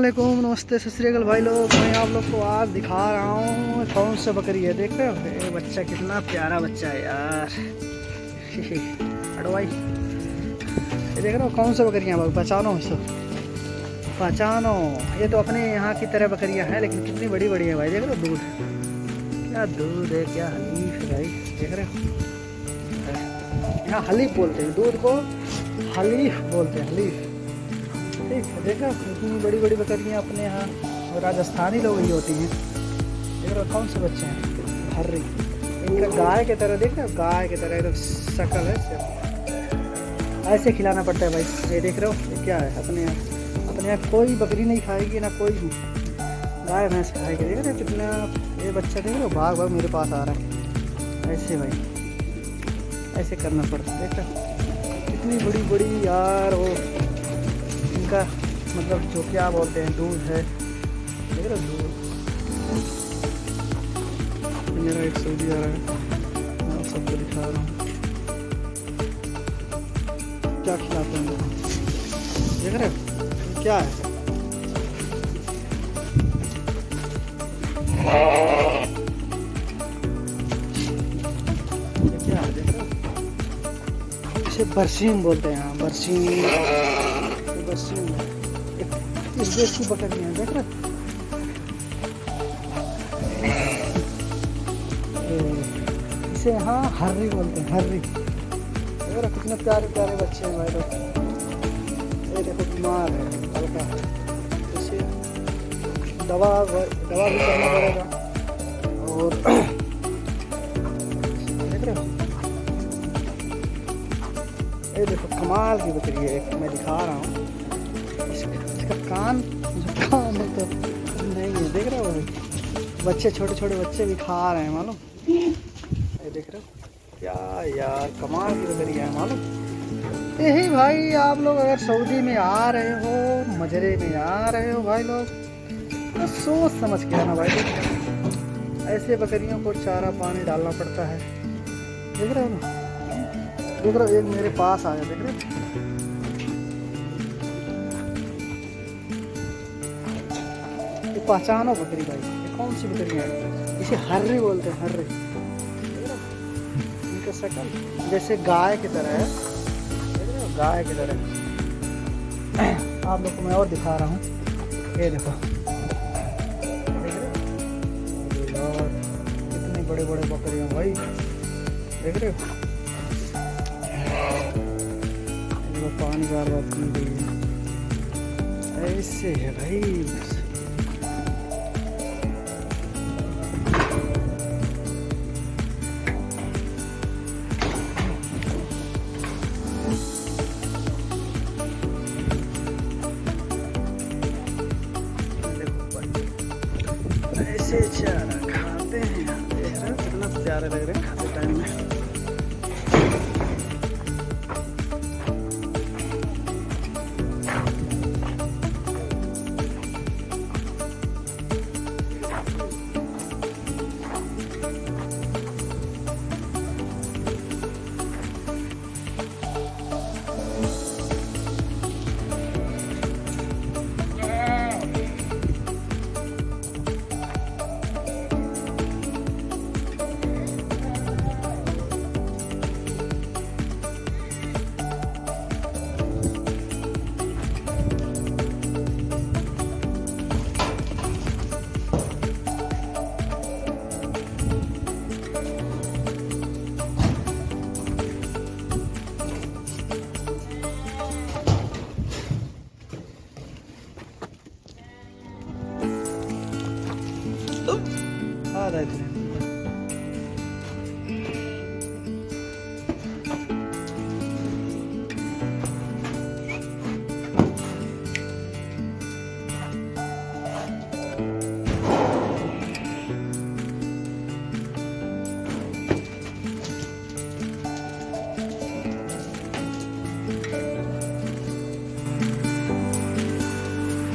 अस्सलामुअलैकुम, नमस्ते, सत श्री अकाल भाई लोग। मैं आप लोग को आज दिखा रहा हूँ कौन सा बकरी है। देख रहे हो ये बच्चा, कितना प्यारा बच्चा है यार। हटो भाई, ये देख रहे हो कौन सा बकरियाँ भाई, पहचानो इसको, पहचानो। ये तो अपने यहाँ की तरह बकरियाँ हैं, लेकिन कितनी बड़ी बड़ी है भाई। देख रहे हो दूध, क्या दूध है, क्या हलीफ है भाई। देख रहे हो, यहाँ हलीफ बोलते हैं, दूध को हलीफ बोलते हैं, हलीफ। ठीक है, देखा इतनी बड़ी बड़ी बकरियाँ अपने यहाँ राजस्थानी लोग ही होती हैं। देख रहे हो कौन से बच्चे हैं, हर्री। इनका गाय की तरह, देख रहे हो गाय की तरह एकदम शक्ल है, ऐसे खिलाना पड़ता है भाई। ये देख रहे हो ये क्या है, अपने यहाँ कोई बकरी नहीं खाएगी, ना कोई गाय भैंस खाएगी। देख रहे हो कितना, ये बच्चा देख रहे हो भाग भाग मेरे पास आ रहा है, ऐसे भाई ऐसे करना पड़ता है। देख रहे हो कितनी बड़ी बड़ी यार, वो इनका मतलब जो क्या बोलते हैं, दूध है। देख रहे हो दूध। मेरा एक सऊदी आ रहा है, मैं आप सबको दिखा रहा हूँ क्या खिलाते हैं। देख रहे हो क्या है, क्या है देख रहे हो, इसे बरसीम बोलते हैं यहाँ, बरसीम। इस देश की बकरियाँ देख रहे, इसे यहाँ हर्री बोलते हैं, हर्री। देख रहे कितने प्यारे प्यारे बच्चे हैं भाई लोग। ये देखो बीमार है, हल्का है, इसे दवा भी करना पड़ेगा। और देख रहे हो, ये देखो कमाल की बकरी है, मैं दिखा रहा हूँ। इसका कान मतलब नहीं है, देख रहे हो बच्चे, छोटे छोटे बच्चे भी खा रहे हैं मालूम। ये देख रहे हो क्या यार, कमाल की बकरी है मालूम। यही भाई, आप लोग अगर सऊदी में आ रहे हो, मजरे में आ रहे हो भाई लोग, तो सोच समझ के आना भाई। ऐसे बकरियों को चारा पानी डालना पड़ता है। देख रहे हो ना, देख रहे हो एक मेरे पास आया, देख रहे हो पहचानो बकरी भाई, ये कौन सी बकरी है, इसे हर्री बोलते हैं, हर्री। इनका शक्ल जैसे गाय की तरह है, देख रहे हो गाय की तरह। आप लोग को मैं और दिखा रहा हूँ, ये देखो, देख रहे हो यार कितने बड़े बड़े बकरियाँ भाई। देख रहे हो पानी बार बार पी रही है, ऐसे है भाई। ऐसे चारा खाते हैं, देख रहे हो कितना प्यारे लग रहे हैं खाते टाइम में। आ रहा है।